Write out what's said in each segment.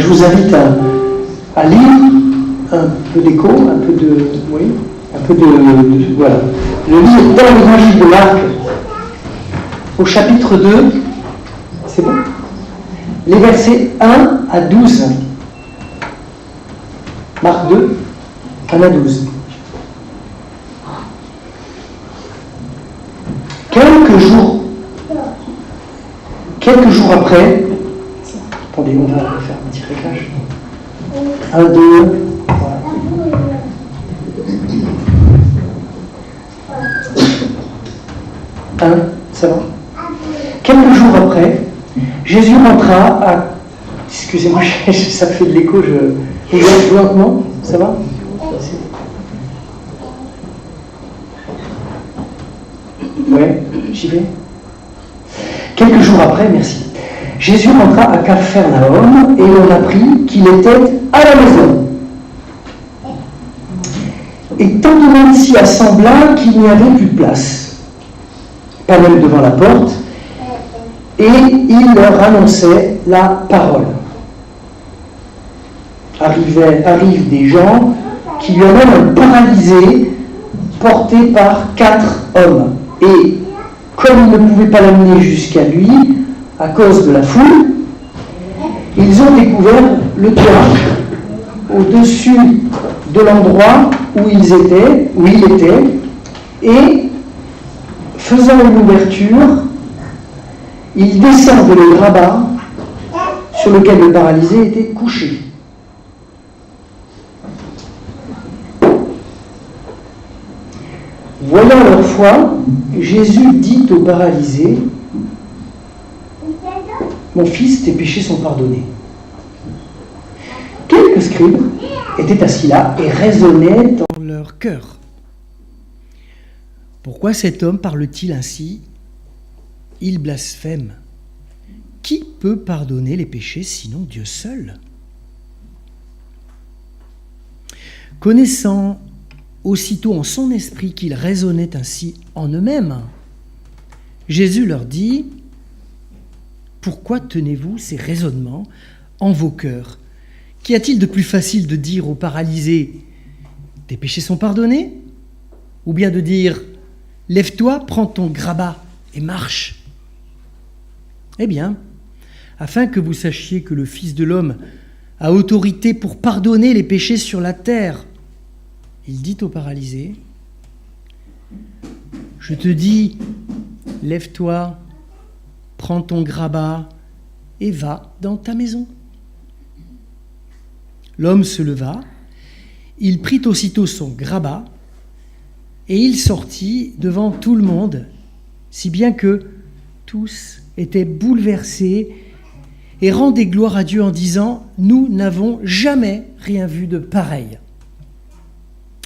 je vous invite à lire un peu d'écho, un peu de... Oui, un peu de voilà. Le livre dans l'évangile de Marc, au chapitre 2, c'est bon, les versets 1 à 12. Marc 2, 1 à 12. Quelques jours après, attendez, on va faire un petit réglage. 1, 2, voilà. 1, ça va. Quelques jours après, Jésus rentra à... Excusez-moi, ça fait de l'écho, je vais lentement, ça va? Ouais, j'y vais. Quelques jours après, merci. Jésus rentra à Capharnaüm et on apprit qu'il était à la maison. Et tant de monde s'y assembla qu'il n'y avait plus de place, pas même devant la porte, et il leur annonçait la parole. Arrivent des gens qui lui amènent un paralysé porté par 4 hommes. Et comme ils ne pouvaient pas l'amener jusqu'à lui, à cause de la foule, ils ont découvert le toit au-dessus de l'endroit où il était, et faisant une ouverture, ils descendent le grabat sur lequel le paralysé était couché. Voyant leur foi, Jésus dit au paralysé, « Mon fils, tes péchés sont pardonnés. » Quelques scribes étaient assis là et raisonnaient dans leur cœur. Pourquoi cet homme parle-t-il ainsi? Il blasphème. Qui peut pardonner les péchés sinon Dieu seul? Connaissant aussitôt en son esprit qu'ils raisonnaient ainsi en eux-mêmes, Jésus leur dit, « Pourquoi tenez-vous ces raisonnements en vos cœurs? Qu'y a-t-il de plus facile de dire au paralysé, « Tes péchés sont pardonnés » ou bien de dire, « Lève-toi, prends ton grabat et marche » ? Eh bien, afin que vous sachiez que le Fils de l'homme a autorité pour pardonner les péchés sur la terre, il dit au paralysé, « Je te dis, lève-toi, prends ton grabat et va dans ta maison. » L'homme se leva, il prit aussitôt son grabat et il sortit devant tout le monde, si bien que tous étaient bouleversés et rendaient gloire à Dieu en disant, « Nous n'avons jamais rien vu de pareil. »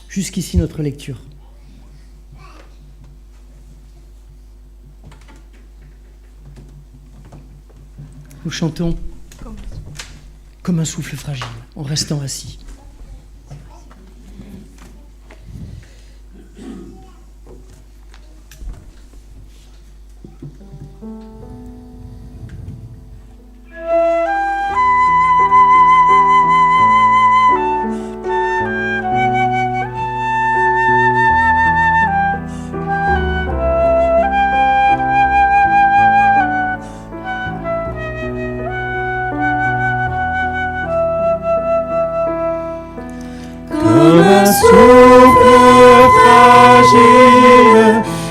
Jusqu'ici notre lecture. Nous chantons comme un souffle fragile, en restant assis.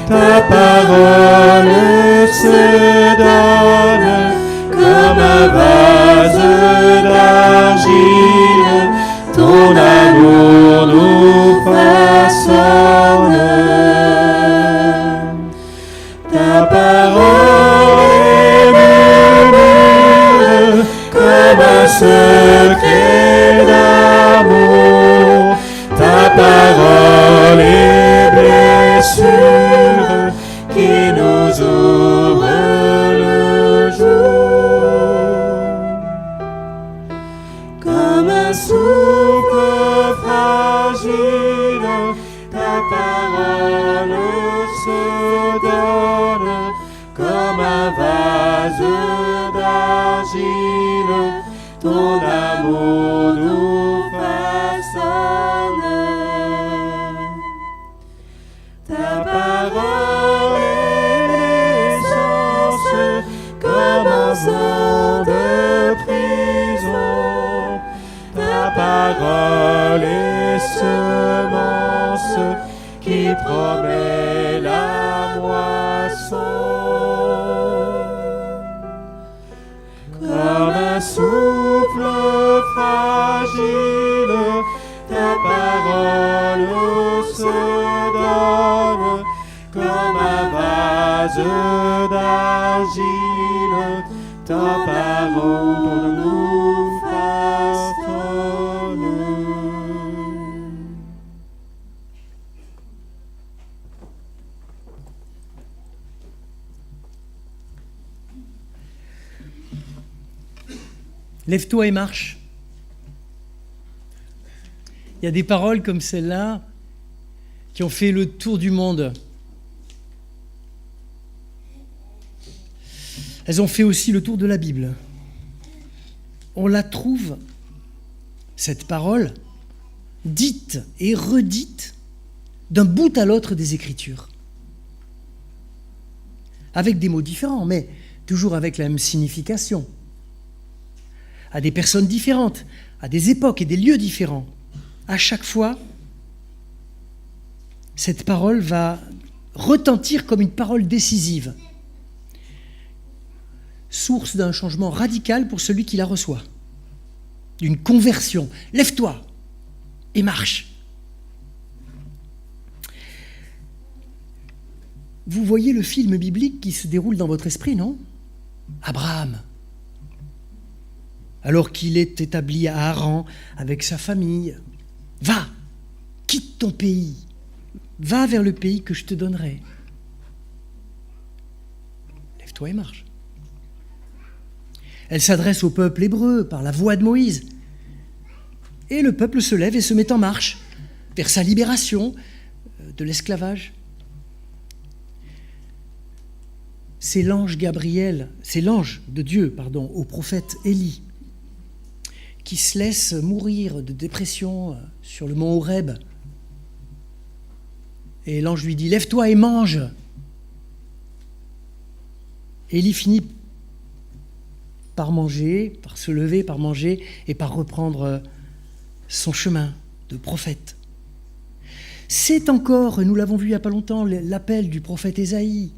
Ta parole se donne comme un vase d'argile, ton amour nous façonne. Ta parole est murmure comme un secret d'amour, ta parole est blessure qui nous ouvre le jour. Comme un souffle fragile, ta parole se donne comme un vase d'argile, ton amour nous façonne. Ta parole est l'essence comme un sang de prison. Ta parole est semence qui promet la moisson. Comme un souffle fragile, ta parole se donne. Comme un vase d'argile, ta parole nous façonne. Lève-toi et marche. Il y a des paroles comme celle-là qui ont fait le tour du monde. Elles ont fait aussi le tour de la Bible. On la trouve, cette parole, dite et redite d'un bout à l'autre des Écritures. Avec des mots différents, mais toujours avec la même signification. À des personnes différentes, à des époques et des lieux différents. À chaque fois, cette parole va retentir comme une parole décisive, source d'un changement radical pour celui qui la reçoit, d'une conversion. Lève-toi et marche. Vous voyez le film biblique qui se déroule dans votre esprit, non ? Abraham, alors qu'il est établi à Haran avec sa famille. Va, quitte ton pays, va vers le pays que je te donnerai. Lève-toi et marche. Elle s'adresse au peuple hébreu par la voix de Moïse. Et le peuple se lève et se met en marche vers sa libération de l'esclavage. C'est l'ange Gabriel, c'est l'ange de Dieu, au prophète Élie, qui se laisse mourir de dépression sur le mont Horeb. Et l'ange lui dit « Lève-toi et mange !» Élie finit par manger, par se lever, par manger et par reprendre son chemin de prophète. C'est encore, nous l'avons vu il n'y a pas longtemps, l'appel du prophète Ésaïe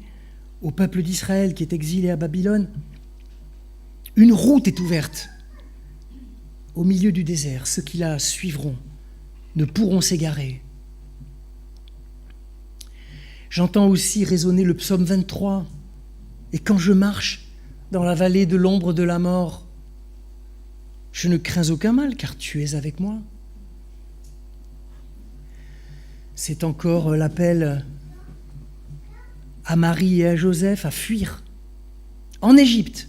au peuple d'Israël qui est exilé à Babylone. Une route est ouverte au milieu du désert. Ceux qui la suivront ne pourront s'égarer. J'entends aussi résonner le psaume 23. Et quand je marche dans la vallée de l'ombre de la mort, je ne crains aucun mal, car tu es avec moi. C'est encore l'appel à Marie et à Joseph à fuir en Égypte,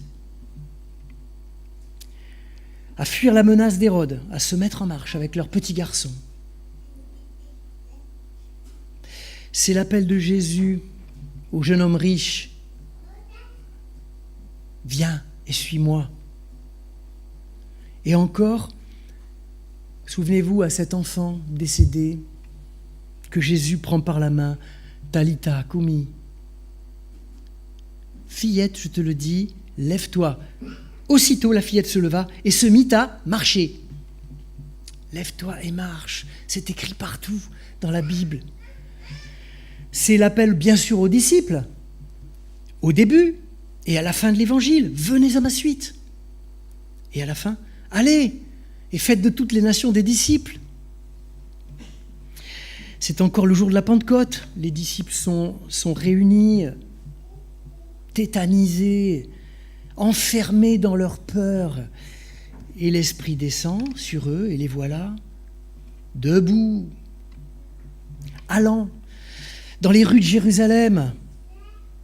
à fuir la menace d'Hérode, à se mettre en marche avec leur petit garçon. C'est l'appel de Jésus au jeune homme riche. Viens et suis-moi. Et encore, souvenez-vous à cet enfant décédé que Jésus prend par la main, Talitha Koumi. Fillette, je te le dis, lève-toi. Aussitôt, la fillette se leva et se mit à marcher. Lève-toi et marche. C'est écrit partout dans la Bible. C'est l'appel, bien sûr, aux disciples. Au début et à la fin de l'Évangile, venez à ma suite. Et à la fin, allez et faites de toutes les nations des disciples. C'est encore le jour de la Pentecôte. Les disciples sont réunis, tétanisés, enfermés dans leur peur. Et l'Esprit descend sur eux et les voilà debout, allant dans les rues de Jérusalem,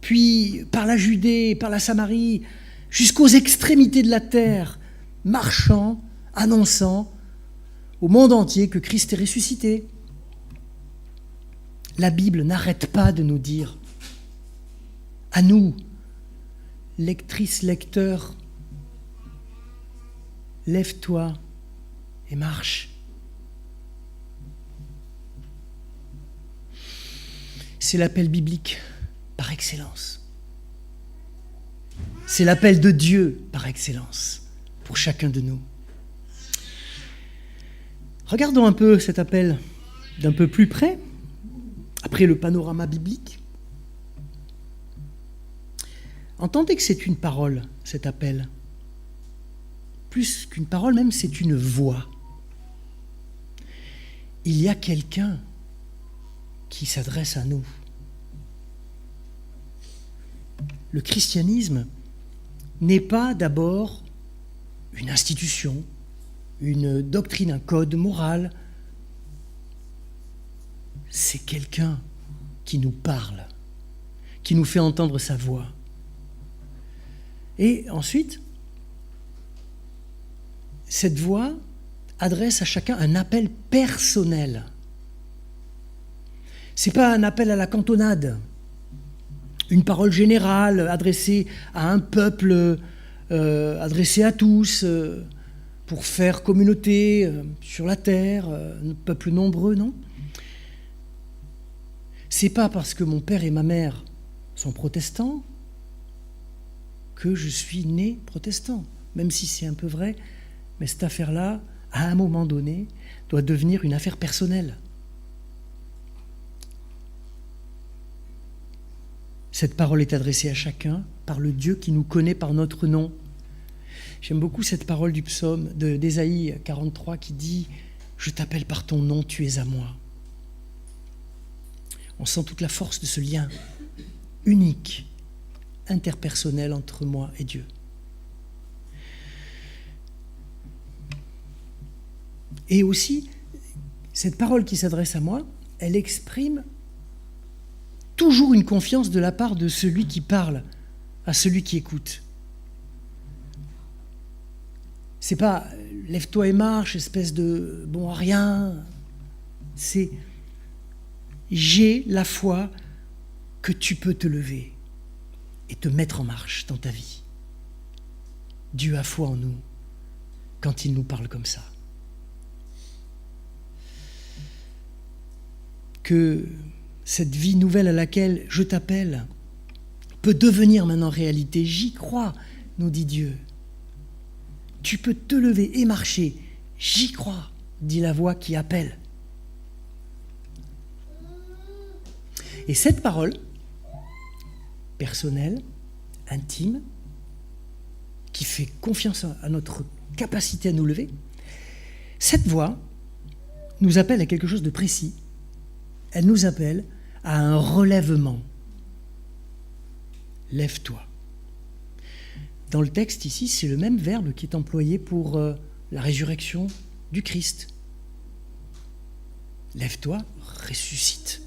puis par la Judée, par la Samarie, jusqu'aux extrémités de la terre, marchant, annonçant au monde entier que Christ est ressuscité. La Bible n'arrête pas de nous dire, à nous, lectrices, lecteurs, lève-toi et marche. C'est l'appel biblique par excellence. C'est l'appel de Dieu par excellence pour chacun de nous. Regardons un peu cet appel d'un peu plus près, après le panorama biblique. Entendez que c'est une parole, cet appel. Plus qu'une parole même, c'est une voix. Il y a quelqu'un qui s'adresse à nous. Le christianisme n'est pas d'abord une institution, une doctrine, un code moral. C'est quelqu'un qui nous parle, qui nous fait entendre sa voix. Et ensuite, cette voix adresse à chacun un appel personnel. Ce n'est pas un appel à la cantonade, une parole générale adressée à un peuple, adressée à tous, pour faire communauté sur la terre, un peuple nombreux, non ? C'est pas parce que mon père et ma mère sont protestants que je suis né protestant, même si c'est un peu vrai, mais cette affaire-là, à un moment donné, doit devenir une affaire personnelle. Cette parole est adressée à chacun par le Dieu qui nous connaît par notre nom. J'aime beaucoup cette parole du psaume d'Ésaïe 43 qui dit « Je t'appelle par ton nom, tu es à moi ». On sent toute la force de ce lien unique, interpersonnel entre moi et Dieu. Et aussi, cette parole qui s'adresse à moi, elle exprime toujours une confiance de la part de celui qui parle à celui qui écoute. C'est pas « lève-toi et marche », espèce de bon à rien. C'est « j'ai la foi que tu peux te lever et te mettre en marche dans ta vie ». Dieu a foi en nous quand il nous parle comme ça. Que cette vie nouvelle à laquelle je t'appelle peut devenir maintenant réalité. J'y crois, nous dit Dieu. Tu peux te lever et marcher. J'y crois, dit la voix qui appelle. Et cette parole, personnelle, intime, qui fait confiance à notre capacité à nous lever, cette voix nous appelle à quelque chose de précis. Elle nous appelle à un relèvement. Lève-toi. Dans le texte ici, c'est le même verbe qui est employé pour la résurrection du Christ. Lève-toi, ressuscite.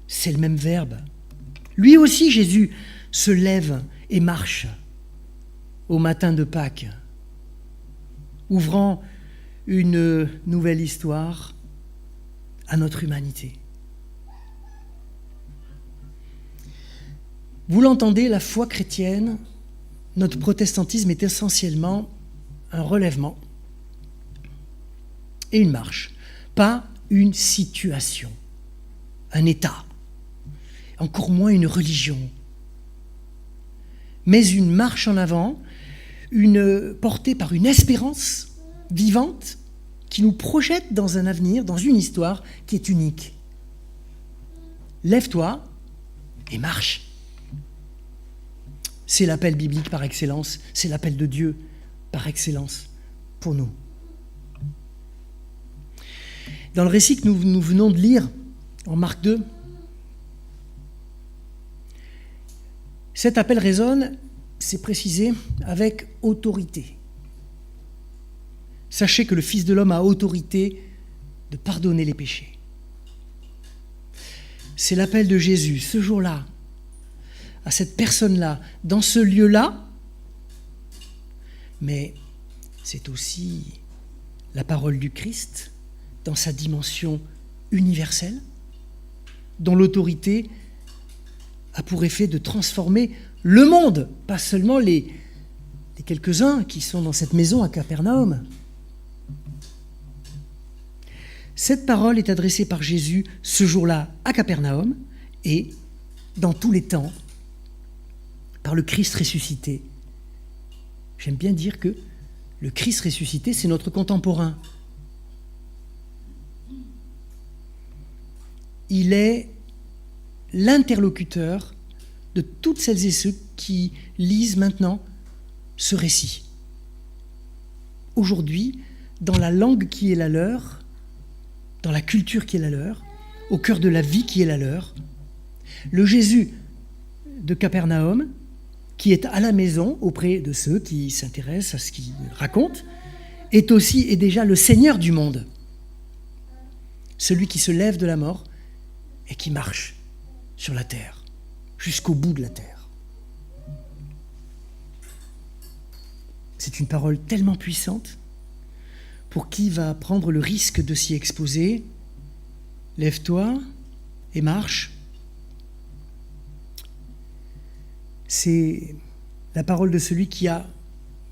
C'est le même verbe. Lui aussi, Jésus, se lève et marche au matin de Pâques, ouvrant une nouvelle histoire à notre humanité. Vous l'entendez, la foi chrétienne, notre protestantisme est essentiellement un relèvement et une marche, pas une situation, un état, encore moins une religion, mais une marche en avant, portée par une espérance vivante qui nous projette dans un avenir, dans une histoire qui est unique. Lève-toi et marche. C'est l'appel biblique par excellence, c'est l'appel de Dieu par excellence pour nous. Dans le récit que nous venons de lire, en Marc 2, cet appel résonne, c'est précisé, avec autorité. Sachez que le Fils de l'homme a autorité de pardonner les péchés. C'est l'appel de Jésus, ce jour-là, à cette personne-là, dans ce lieu-là, mais c'est aussi la parole du Christ dans sa dimension universelle, dont l'autorité a pour effet de transformer le monde, pas seulement les des quelques-uns qui sont dans cette maison à Capernaum. Cette parole est adressée par Jésus ce jour-là à Capernaum et dans tous les temps par le Christ ressuscité. J'aime bien dire que le Christ ressuscité, c'est notre contemporain. Il est l'interlocuteur de toutes celles et ceux qui lisent maintenant ce récit. Aujourd'hui, dans la langue qui est la leur, dans la culture qui est la leur, au cœur de la vie qui est la leur, le Jésus de Capernaum, qui est à la maison auprès de ceux qui s'intéressent à ce qu'il raconte, est aussi et déjà le Seigneur du monde, celui qui se lève de la mort et qui marche sur la terre, jusqu'au bout de la terre. C'est une parole tellement puissante. Pour qui va prendre le risque de s'y exposer, lève-toi et marche. C'est la parole de celui qui a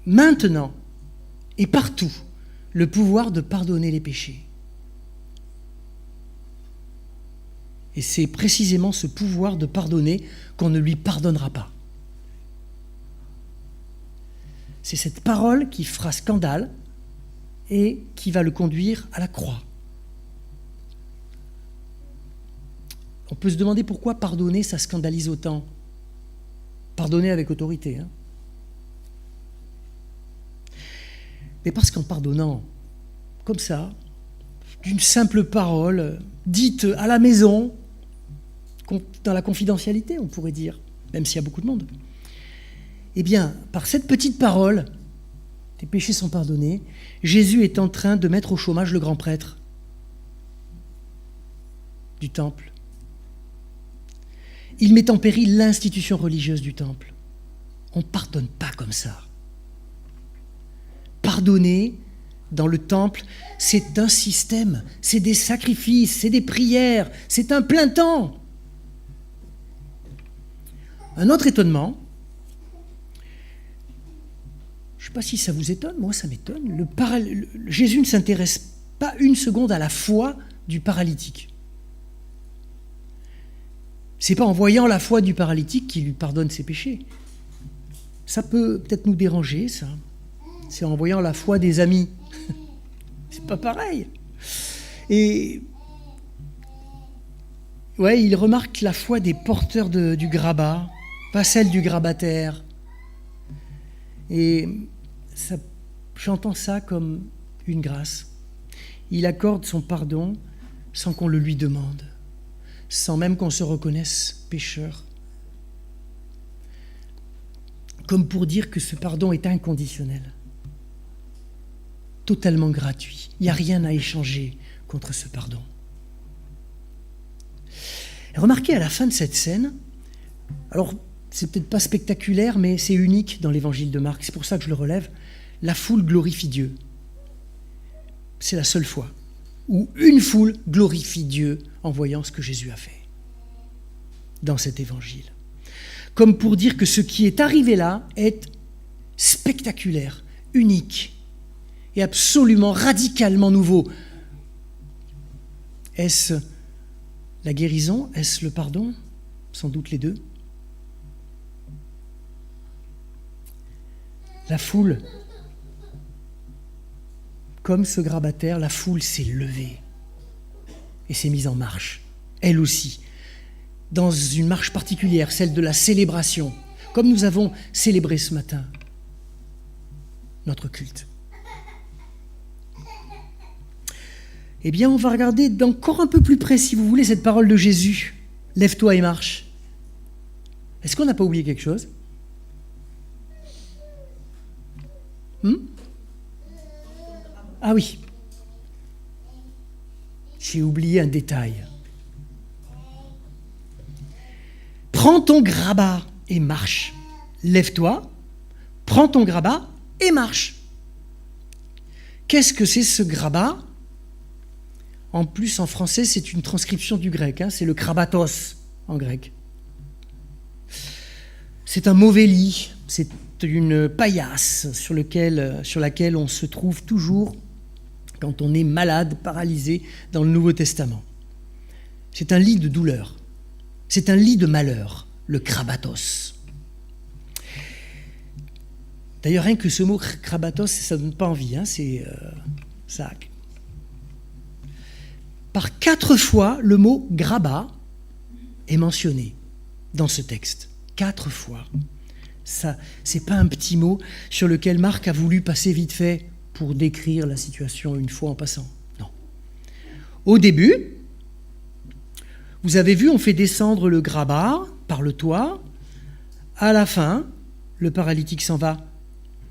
maintenant et partout le pouvoir de pardonner les péchés. Et c'est précisément ce pouvoir de pardonner qu'on ne lui pardonnera pas. C'est cette parole qui fera scandale et qui va le conduire à la croix. On peut se demander pourquoi pardonner, ça scandalise autant. Pardonner avec autorité. Mais parce qu'en pardonnant, comme ça, d'une simple parole, dite à la maison, dans la confidentialité, on pourrait dire, même s'il y a beaucoup de monde, eh bien, par cette petite parole, tes péchés sont pardonnés, Jésus est en train de mettre au chômage le grand prêtre du temple. Il met en péril l'institution religieuse du temple. On ne pardonne pas comme ça. Pardonner dans le temple, c'est un système, c'est des sacrifices, c'est des prières, c'est un plein temps. Un autre étonnement, je ne sais pas si ça vous étonne, moi ça m'étonne, Jésus ne s'intéresse pas une seconde à la foi du paralytique. Ce n'est pas en voyant la foi du paralytique qu'il lui pardonne ses péchés. Ça peut peut-être nous déranger, ça. C'est en voyant la foi des amis. C'est pas pareil. Et ouais, il remarque la foi des porteurs du grabat, pas celle du grabataire. Et j'entends ça comme une grâce. Il accorde son pardon sans qu'on le lui demande, sans même qu'on se reconnaisse pécheur. Comme pour dire que ce pardon est inconditionnel, totalement gratuit. Il n'y a rien à échanger contre ce pardon. Remarquez à la fin de cette scène, alors c'est peut-être pas spectaculaire, mais c'est unique dans l'évangile de Marc, c'est pour ça que je le relève, la foule glorifie Dieu. C'est la seule fois où une foule glorifie Dieu en voyant ce que Jésus a fait dans cet évangile. Comme pour dire que ce qui est arrivé là est spectaculaire, unique et absolument radicalement nouveau. Est-ce la guérison? Est-ce le pardon? Sans doute les deux. La foule, comme ce grabataire, la foule s'est levée et s'est mise en marche, elle aussi, dans une marche particulière, celle de la célébration, comme nous avons célébré ce matin notre culte. Eh bien, on va regarder d'encore un peu plus près, si vous voulez, cette parole de Jésus. Lève-toi et marche. Est-ce qu'on n'a pas oublié quelque chose ? Ah oui. J'ai oublié un détail. Prends ton grabat et marche. Lève-toi, prends ton grabat et marche. Qu'est-ce que c'est ce grabat ? En plus, en français, c'est une transcription du grec. C'est le krabatos en grec. C'est un mauvais lit. C'est une paillasse sur laquelle on se trouve toujours quand on est malade, paralysé dans le Nouveau Testament. C'est un lit de douleur. C'est un lit de malheur, le krabatos. D'ailleurs, rien que ce mot krabatos, ça ne donne pas envie. Ça. Par 4 fois, le mot grabat est mentionné dans ce texte. 4 fois. Ça, c'est pas un petit mot sur lequel Marc a voulu passer vite fait pour décrire la situation une fois en passant. Non. Au début, vous avez vu, on fait descendre le grabat par le toit. À la fin, le paralytique s'en va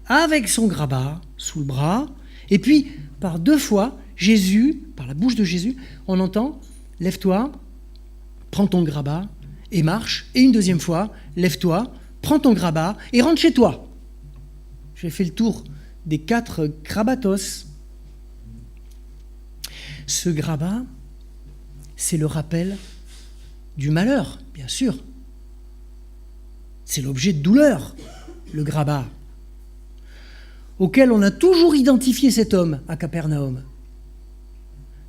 avec son grabat sous le bras. Et puis, par 2 fois, Jésus, par la bouche de Jésus, on entend « Lève-toi, prends ton grabat et marche ». Et une deuxième fois « Lève-toi, prends ton grabat et rentre chez toi ». J'ai fait le tour des 4 krabatos. Ce grabat, c'est le rappel du malheur, bien sûr. C'est l'objet de douleur, le grabat, auquel on a toujours identifié cet homme à Capernaum.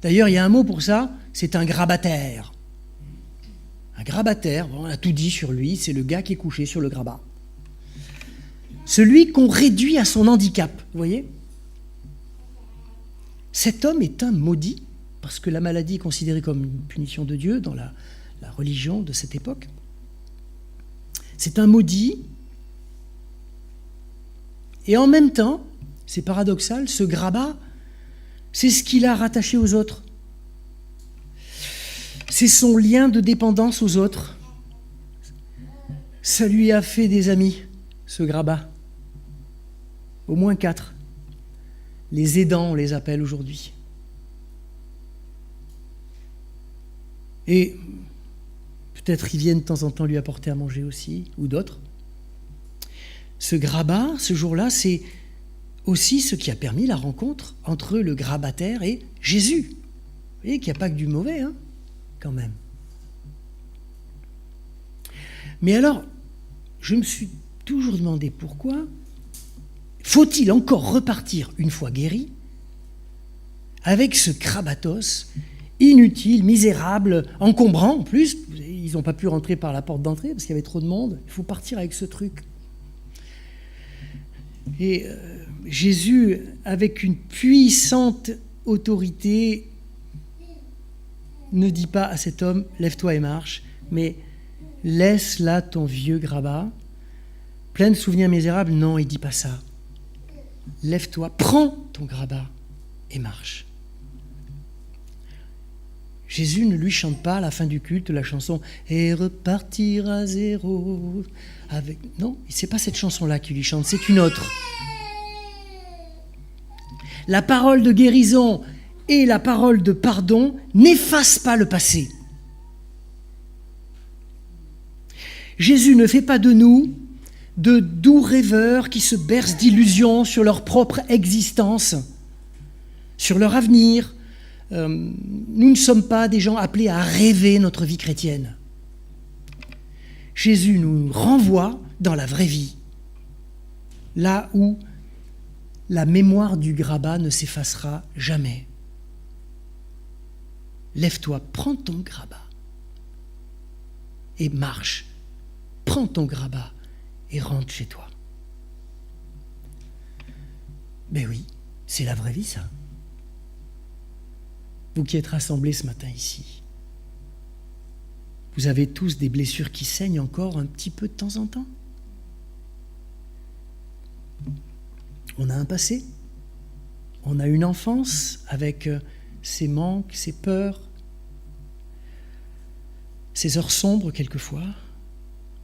D'ailleurs, il y a un mot pour ça, c'est un grabataire. Un grabataire, on a tout dit sur lui, c'est le gars qui est couché sur le grabat. Celui qu'on réduit à son handicap, vous voyez ? Cet homme est un maudit, parce que la maladie est considérée comme une punition de Dieu dans la religion de cette époque. C'est un maudit, et en même temps, c'est paradoxal, ce grabat, c'est ce qu'il a rattaché aux autres. C'est son lien de dépendance aux autres. Ça lui a fait des amis, ce grabat. Au moins 4. Les aidants, on les appelle aujourd'hui. Et peut-être ils viennent de temps en temps lui apporter à manger aussi, ou d'autres. Ce grabat, ce jour-là, c'est aussi ce qui a permis la rencontre entre le grabataire et Jésus. Vous voyez qu'il n'y a pas que du mauvais, quand même. Mais alors, je me suis toujours demandé pourquoi faut-il encore repartir une fois guéri avec ce krabatos inutile, misérable, encombrant en plus. Ils n'ont pas pu rentrer par la porte d'entrée parce qu'il y avait trop de monde. Il faut partir avec ce truc. Et Jésus, avec une puissante autorité, ne dit pas à cet homme « lève-toi et marche », mais « laisse là ton vieux grabat ». Plein de souvenirs misérables, non, il ne dit pas ça. « Lève-toi, prends ton grabat et marche ». Jésus ne lui chante pas à la fin du culte la chanson « Et repartir à zéro ». Non, ce n'est pas cette chanson-là qu'il lui chante, c'est une autre. La parole de guérison et la parole de pardon n'effacent pas le passé. Jésus ne fait pas de nous de doux rêveurs qui se bercent d'illusions sur leur propre existence, sur leur avenir. Nous ne sommes pas des gens appelés à rêver notre vie chrétienne. Jésus nous renvoie dans la vraie vie, là où la mémoire du grabat ne s'effacera jamais. Lève-toi, prends ton grabat et marche. Prends ton grabat et rentre chez toi. Ben oui, c'est la vraie vie, ça. Vous qui êtes rassemblés ce matin ici, vous avez tous des blessures qui saignent encore un petit peu de temps en temps. On a un passé, on a une enfance avec ses manques, ses peurs, ses heures sombres quelquefois.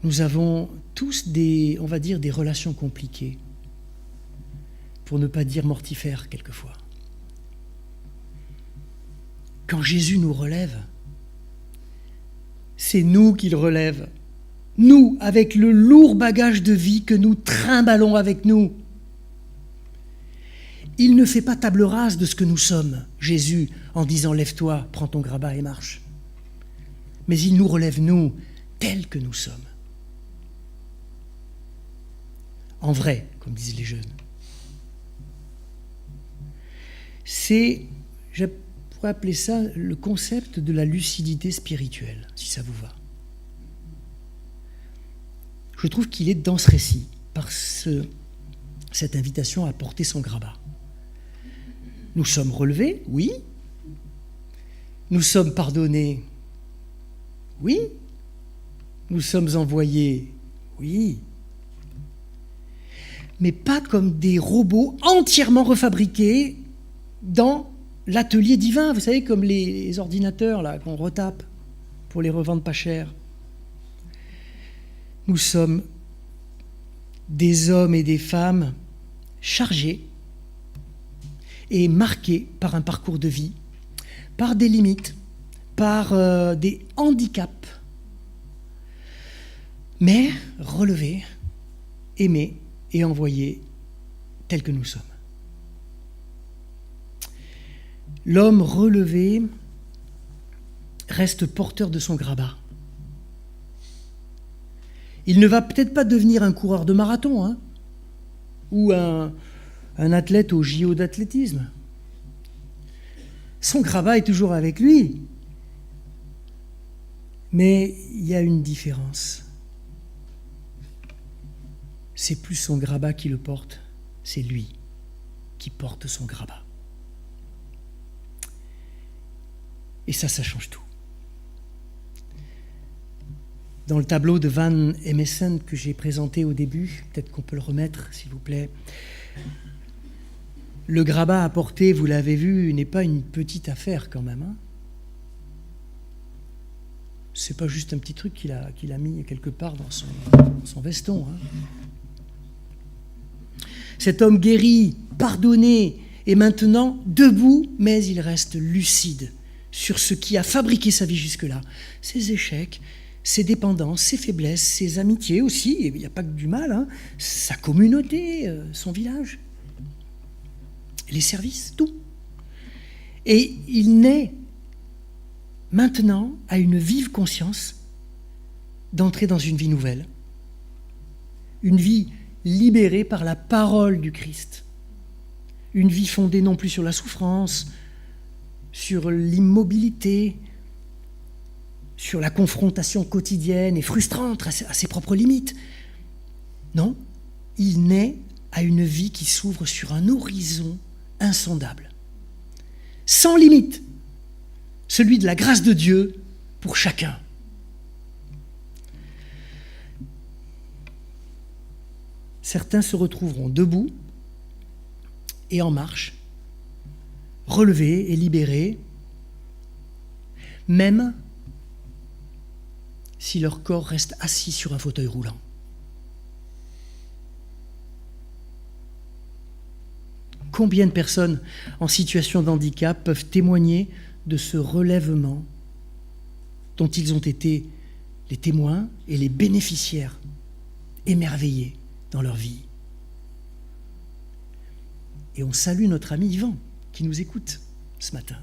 Nous avons tous des relations compliquées, pour ne pas dire mortifères quelquefois. Quand Jésus nous relève, c'est nous qu'il relève. Nous, avec le lourd bagage de vie que nous trimballons avec nous. Il ne fait pas table rase de ce que nous sommes, Jésus, en disant « Lève-toi, prends ton grabat et marche ». Mais il nous relève, nous, tels que nous sommes. en vrai, comme disent les jeunes. C'est, je pourrais appeler ça le concept de la lucidité spirituelle, si ça vous va. Je trouve qu'il est dans ce récit, par cette invitation à porter son grabat. Nous sommes relevés, oui. Nous sommes pardonnés, oui. Nous sommes envoyés, oui. Mais pas comme des robots entièrement refabriqués dans l'atelier divin, vous savez, comme les ordinateurs là qu'on retape pour les revendre pas cher. Nous sommes des hommes et des femmes chargés et marqués par un parcours de vie, par des limites, par des handicaps, mais relevés, aimés et envoyés tels que nous sommes. L'homme relevé reste porteur de son grabat. Il ne va peut-être pas devenir un coureur de marathon, hein, ou un athlète au JO d'athlétisme. Son grabat est toujours avec lui. Mais il y a une différence. C'est plus son grabat qui le porte, c'est lui qui porte son grabat. Et ça change tout. Dans le tableau de Van Emerson que j'ai présenté au début, peut-être qu'on peut le remettre, s'il vous plaît. Le grabat à porter, vous l'avez vu, n'est pas une petite affaire quand même. Hein. C'est pas juste un petit truc qu'il a mis quelque part dans son veston. Hein. Cet homme guéri, pardonné, est maintenant debout, mais il reste lucide sur ce qui a fabriqué sa vie jusque-là. Ses échecs, ses dépendances, ses faiblesses, ses amitiés aussi, il n'y a pas que du mal, hein, sa communauté, son village, les services, tout. Et il naît maintenant à une vive conscience d'entrer dans une vie nouvelle, une vie libérée par la parole du Christ, une vie fondée non plus sur la souffrance, sur l'immobilité, sur la confrontation quotidienne et frustrante à ses propres limites. Non, il naît à une vie qui s'ouvre sur un horizon insondable, sans limite, celui de la grâce de Dieu pour chacun. Certains se retrouveront debout et en marche, relevés et libérés, même si leur corps reste assis sur un fauteuil roulant. Combien de personnes en situation de handicap peuvent témoigner de ce relèvement dont ils ont été les témoins et les bénéficiaires émerveillés dans leur vie? Et on salue notre ami Yvan qui nous écoute ce matin.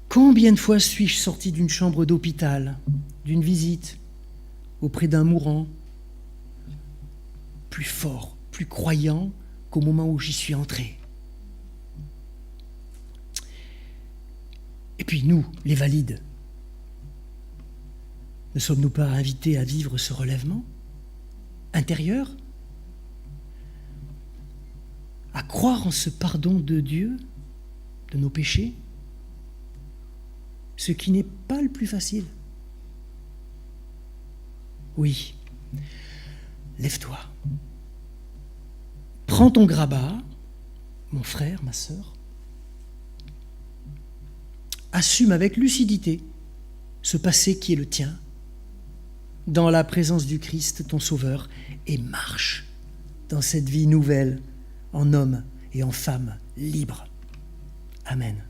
Combien de fois suis-je sorti d'une chambre d'hôpital, d'une visite auprès d'un mourant, plus fort, plus croyant qu'au moment où j'y suis entré. Et puis nous, les valides, ne sommes-nous pas invités à vivre ce relèvement intérieur, à croire en ce pardon de Dieu, de nos péchés, ce qui n'est pas le plus facile. Oui, lève-toi. Prends ton grabat, mon frère, ma sœur. Assume avec lucidité ce passé qui est le tien, dans la présence du Christ, ton Sauveur, et marche dans cette vie nouvelle, en homme et en femme libre. Amen.